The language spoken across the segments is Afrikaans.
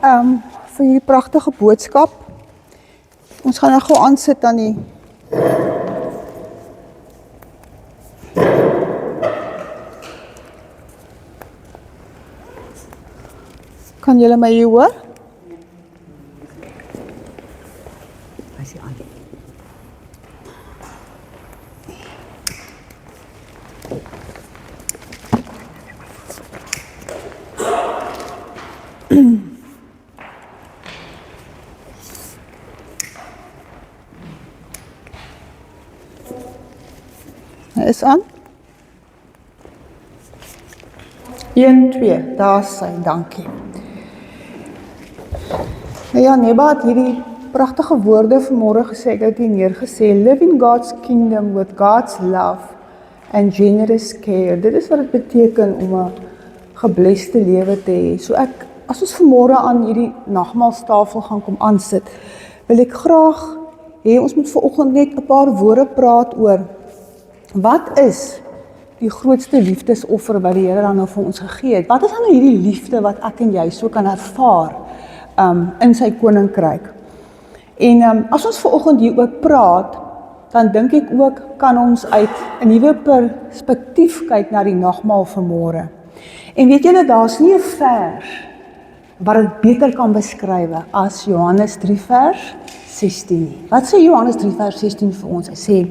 vir hierdie pragtige boodskap. Ons gaan nou gou aansit aan die Kan julle my hier hoor? Is hy aan? Hy is aan. 1, 2, daar is hy, dankie. Ja, Neba het hierdie pragtige woorde vanmôre gesê, ek het hier neergesê, live in God's kingdom with God's love and generous care. Dit is wat dit beteken om 'n gebleste lewe te hê. So as ons vanmôre aan hierdie nagmaalstafel gaan kom aansit, wil ek graag hê ons moet vanoggend net 'n paar woorde praat oor wat is die grootste liefdesoffer wat die Here dan nou vir ons gegee het. Wat is dan nou hierdie liefde wat ek en jy so kan ervaar in sy koninkryk? En as ons vanoggend hier ook praat, dan dink ek ook kan ons uit 'n nuwe perspektief kyk na die nagmaal vanmôre. En weet julle, daar's nie 'n vers wat dit beter kan beskryf as Johannes 3 vers 16 nie. Wat sê Johannes 3 vers 16 vir ons? Hy sê,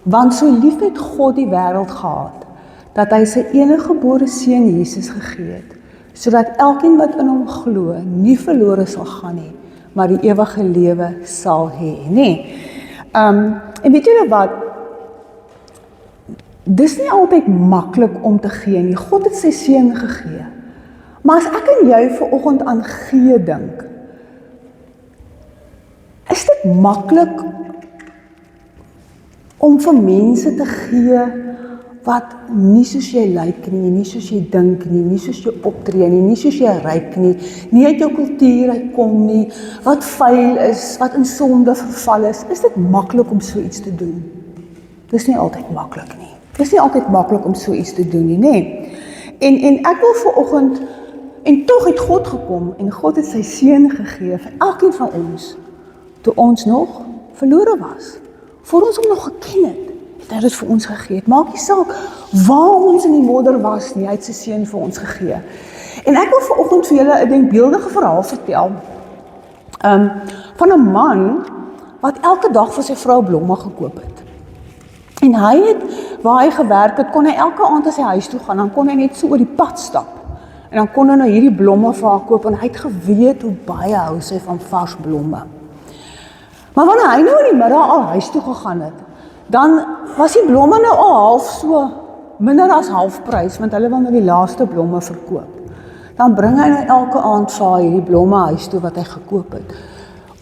want so lief het God die wêreld gehad, dat hy sy eniggebore seun Jesus gegee het, sodat elkeen wat in hom glo, nie verlore sal gaan nie, maar die ewige lewe sal hê, nê? En weet julle wat? Dis nie altyd maklik om te gee nie. God het sy seun gegee. Maar as ek en jy vanoggend aan gee dink, is dit maklik om vir mense te gee wat nie soos jy lyk nie, nie soos jy dink nie, nie soos jy optree nie, nie soos jy ryk nie, nie uit jou kultuur uitkom nie, wat vuil is, wat in sonde verval is dit maklik om so iets te doen? Dis nie altyd maklik nie. Dis nie altyd maklik om so iets te doen nie, nê? En ek wil vanoggend, en tog het God gekom, en God het sy seun gegee vir elkeen van ons, toe ons nog verlore was. Voor ons hom nog geken het, het hy dit vir ons gegee. Maak nie saak waar ons in die modder was nie, hy het sy seun vir ons gegee. En ek wil vanoggend vir julle 'n denkbeeldige verhaal vertel van 'n man wat elke dag vir sy vrou blomme gekoop het. En hy het, waar hy gewerk het, kon hy elke aand as hy huis toe gaan, dan kon hy net so oor die pad stap. En dan kon hy nou hierdie blomme vir haar koop, en hy het geweet hoe baie hou sy van vars blomme. Maar wanneer hy nou in die middag al huis toe gegaan het, dan was die blomme nou al half so minder as halfprys, want hulle wil nou die laaste blomme verkoop. Dan bring hy nou elke aand vir haar hierdie blomme huis toe wat hy gekoop het.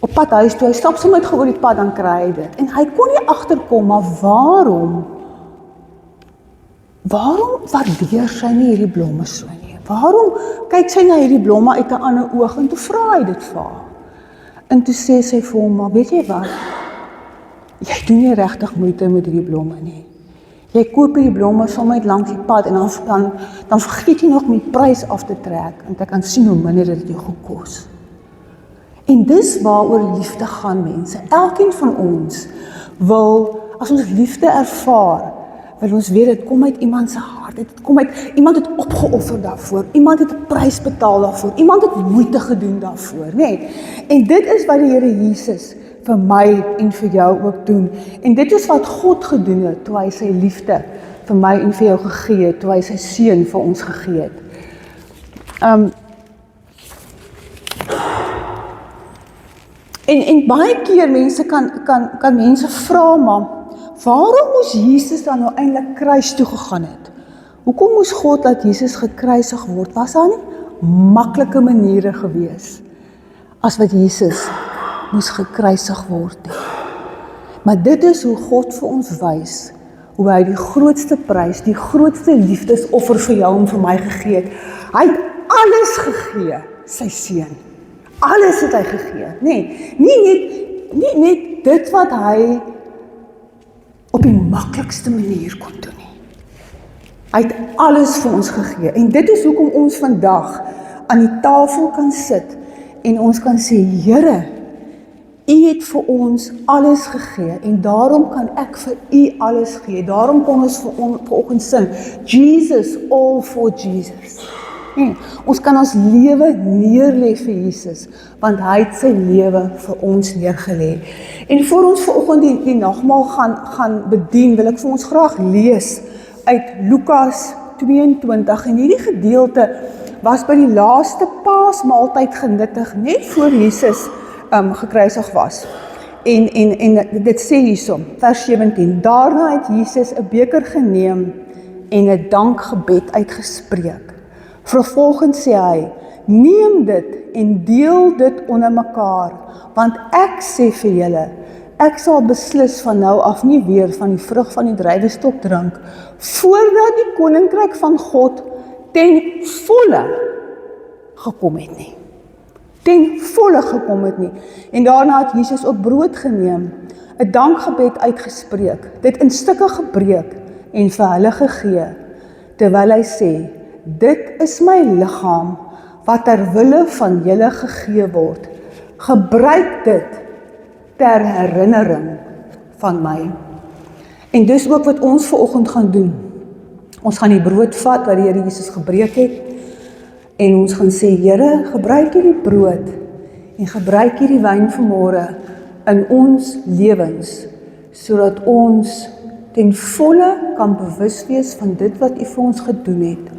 Op pad huis toe, hy stap sommer net oor die pad, dan kry hy dit. En hy kon nie agterkom, maar waarom waardeer sy nie hierdie blomme so nie? Waarom kyk sy na hierdie blomme uit 'n ander oog, en toe vra hy dit vir haar. En toe sê sy vir hom, maar weet jy wat? Jy doen nie regtig moeite met hierdie blomme nie. Jy koop hierdie blomme sommer net langs die pad, en dan vergeet jy nog om die prys af te trek, en jy kan sien hoe minder dit jou gekos. En dis waaroor liefde gaan, mense. Elkeen van ons wil, as ons liefde ervaar, wil ons weet, dit kom uit iemand se hart, dit kom uit, iemand het opgeoffer daarvoor, iemand het 'n prys betaal daarvoor, iemand het moeite gedoen daarvoor, nê? En dit is wat die Here Jesus vir my en vir jou ook doen. En dit is wat God gedoen het, toe hy sy liefde vir my en vir jou gegee het, toe hy sy seun vir ons gegee het. En baie keer mense kan mense vra, maar waarom moes Jesus dan nou eintlik kruis toe gegaan het? Hoekom moes God dat Jesus gekruisig word? Was daar nie maklike maniere gewees as wat Jesus moes gekruisig word nie? Maar dit is hoe God vir ons wys, hoe hy die grootste prys, die grootste liefdesoffer vir jou en vir my gegee het. Hy het alles gegee, sy seun. Alles het hy gegee, nie net dit wat hy op die maklikste manier kon doen nie. Hy het alles vir ons gegee, en dit is hoekom ons vandag aan die tafel kan sit en ons kan sê, Here, U het vir ons alles gegee en daarom kan ek vir U alles gee. Daarom kon ons vanoggend sing, Jesus, all for Jesus. Nee, ons kan ons lewe neerlê vir Jesus, want hy het sy lewe vir ons neergelê. En voor ons vanoggend die nagmaal gaan bedien, wil ek vir ons graag lees uit Lukas 22 en hierdie gedeelte was by die laaste Paasmaaltyd genuttig, net voor Jesus gekruisig was. En dit sê hierso, vers 17, daarna het Jesus 'n beker geneem en 'n dankgebed uitgespreek. Vervolgens sê hy, neem dit en deel dit onder mekaar, want ek sê vir julle, ek sal beslis van nou af nie weer van die vrug van die druiwestok drink, voordat die koninkryk van God ten volle gekom het nie. Ten volle gekom het nie. En daarna het Jesus ook brood geneem, 'n dankgebed uitgespreek, dit in stukke gebreek en vir hulle gegee, terwyl hy sê, dit is my liggaam wat ter wille van julle gegee word. Gebruik dit ter herinnering van my. En dis ook wat ons vanoggend gaan doen. Ons gaan die brood vat wat die Here Jesus gebreek het en ons gaan sê, Here, gebruik hierdie brood en gebruik hierdie wyn vanmôre in ons lewens, sodat ons ten volle kan bewus wees van dit wat U vir ons gedoen het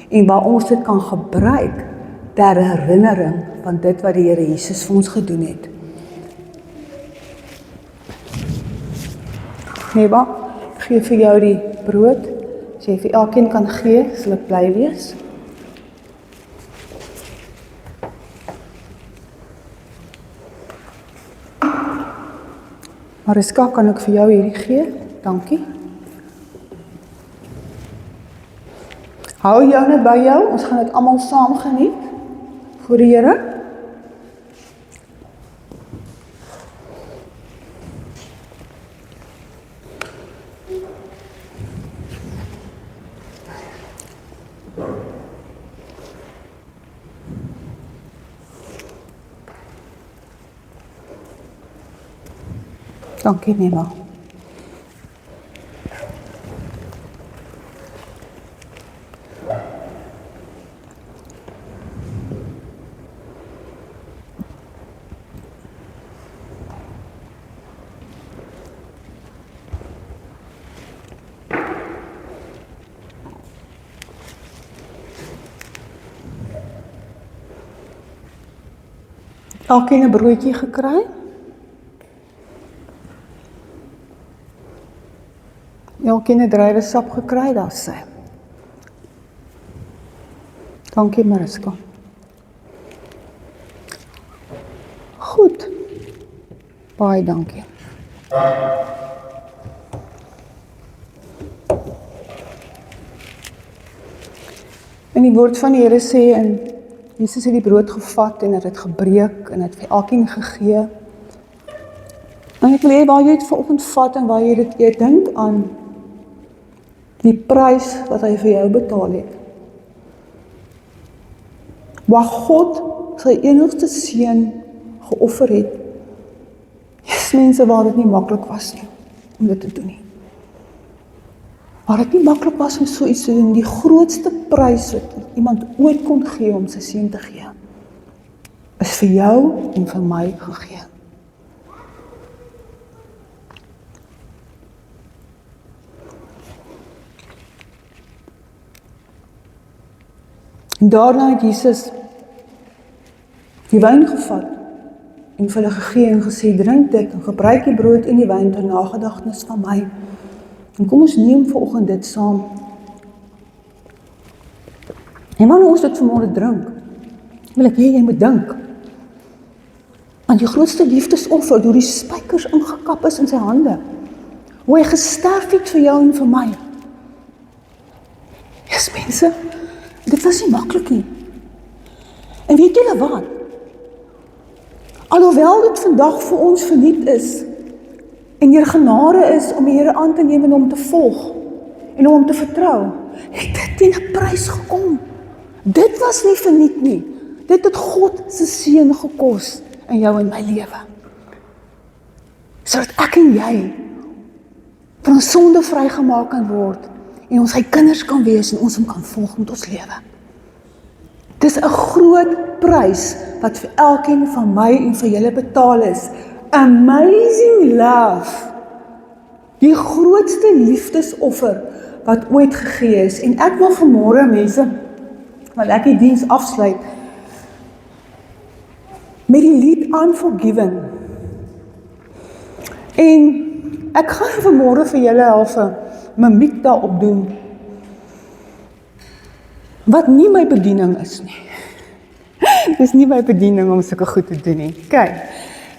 en waar ons dit kan gebruik ter herinnering van dit wat die Here Jesus vir ons gedoen het. Neba, ek gee vir jou die brood, as jy vir elkeen kan gee, sal ek bly wees. Mariska, kan ek vir jou hierdie gee? Dankie. Hou jou net by jou, ons gaan dit almal saam geniet, voor die Here. Dankie, Nema. Elkeen 'n broodjie gekry? Elkeen 'n druiwesap gekry, daar sê. Dankie, Mariska. Goed. Baie dankie. En die woord van die Here sê, en Jesus het die brood gevat en het dit gebreek en het vir elkeen gegee. En ek wil hê waar jy dit vanoggend vat en waar jy dit eet, dink aan die prys wat hy vir jou betaal het. Waar God sy enigste seun geoffer het. Yes, mense, waar dit nie maklik was nie, om dit te doen nie. Waar dit nie maklik was om so iets te doen, die grootste prys wat iemand ooit kon gee om sy seun te gee, is vir jou en vir my gegee. En daarna het Jesus die wyn gevat en vir hulle gegee en gesê, drink dit en gebruik die brood en die wyn ter nagedagtenis van my. En kom ons neem vanoggend dit saam. En wanneer ons dit vanmôre drink, wil ek hê jy moet dink aan die grootste liefdesoffer, deur die spykers ingekap is in sy hande. Hoe hy gesterf het vir jou en vir my. Yes, mense, dit was nie maklik nie. En weet julle wat? Alhoewel dit vandag vir ons verniet is, en hier genade is om die Here aan te neem en om te volg, en om te vertrou, het dit teen 'n prys gekom. Dit was nie verniet nie. Dit het God se seën gekos in jou en my lewe. Sodat ek en jy van ons sonde vrygemaak kan word en ons sy kinders kan wees en ons hom kan volg met ons lewe. Dis 'n groot prys wat vir elkeen van my en vir julle betaal is. Amazing love. Die grootste liefdesoffer wat ooit gegee is. En ek wil vanmôre mense, want ek die diens afsluit, met die lied Unforgiven. En ek gaan vanmôre vir julle half 'n mimiek daarop doen, wat nie my bediening is nie. Dis nie my bediening om sulke goed te doen nie. Kyk,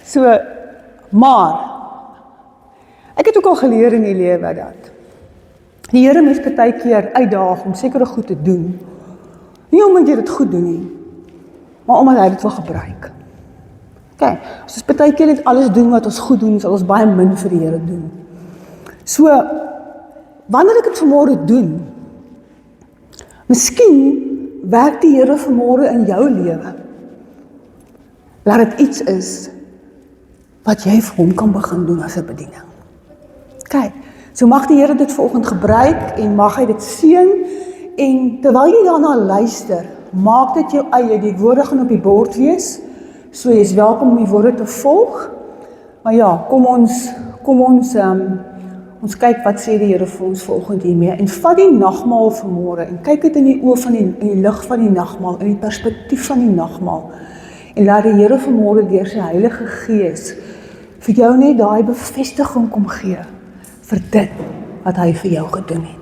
so, maar, ek het ook al geleer in die lewe dat die Here mens baie keer uitdaag om sekere goed te doen. Nie omdat jy dit goed doen nie, maar omdat hy dit wil gebruik. Kyk, as ons baie keer net alles doen wat ons goed doen, sal ons baie min vir die Here doen. So, wanneer ek dit vanmôre doen, miskien werk die Here vanmôre in jou lewe, dat dit iets is wat jy vir hom kan begin doen as 'n bediening. Kyk, so mag die Here dit vanoggend gebruik en mag hy dit seën, en terwyl jy daarna luister, maak dit jou eie, die woorde gaan op die bord wees, so jy is welkom om die woorde te volg, maar ja, kom ons kyk wat sê die Here vir ons vanoggend hiermee, en vat die nagmaal vanmôre, en kyk dit in die oë van in die lig van die nagmaal, in die perspektief van die nagmaal, en laat die Here vanmôre deur sy Heilige Gees vir jou net daai bevestiging kom gee, vir dit wat hy vir jou gedoen het.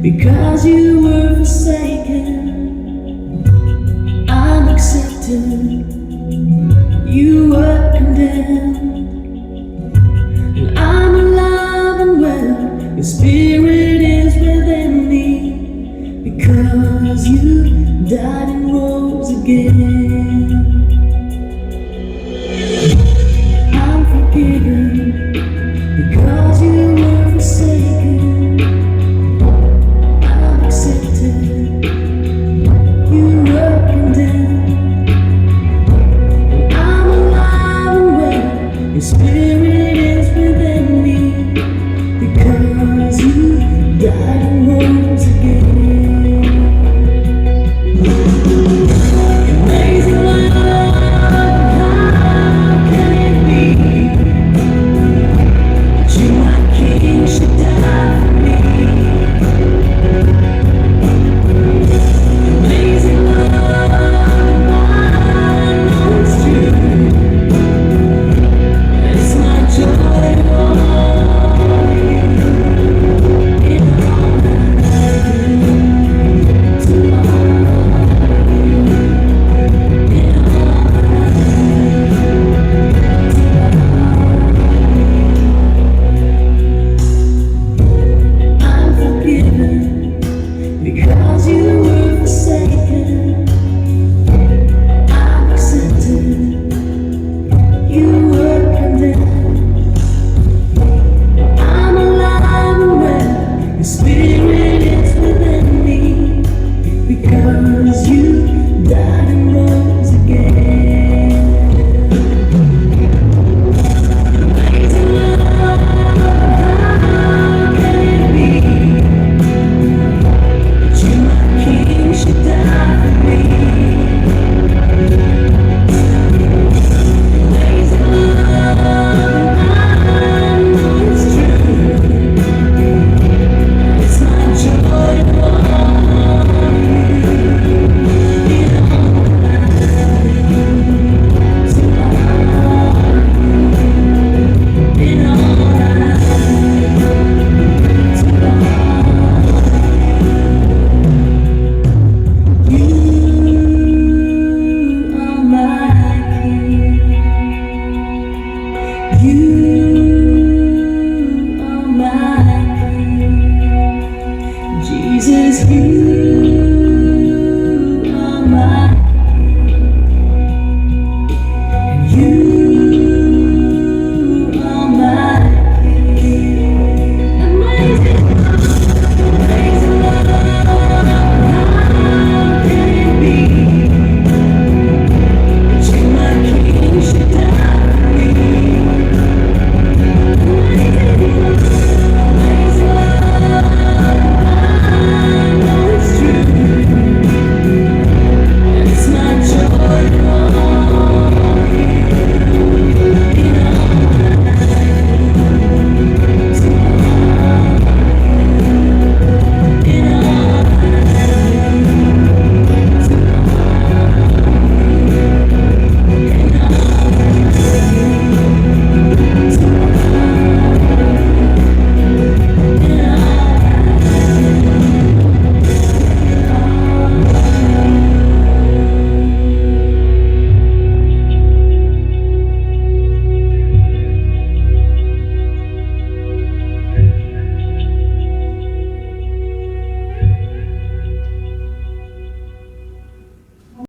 Because you were forsaken, I'm accepted. You were condemned, and I'm alive and well. Your spirit is within me, because you died and rose again. I'm forgiven because you were forsaken. Spirit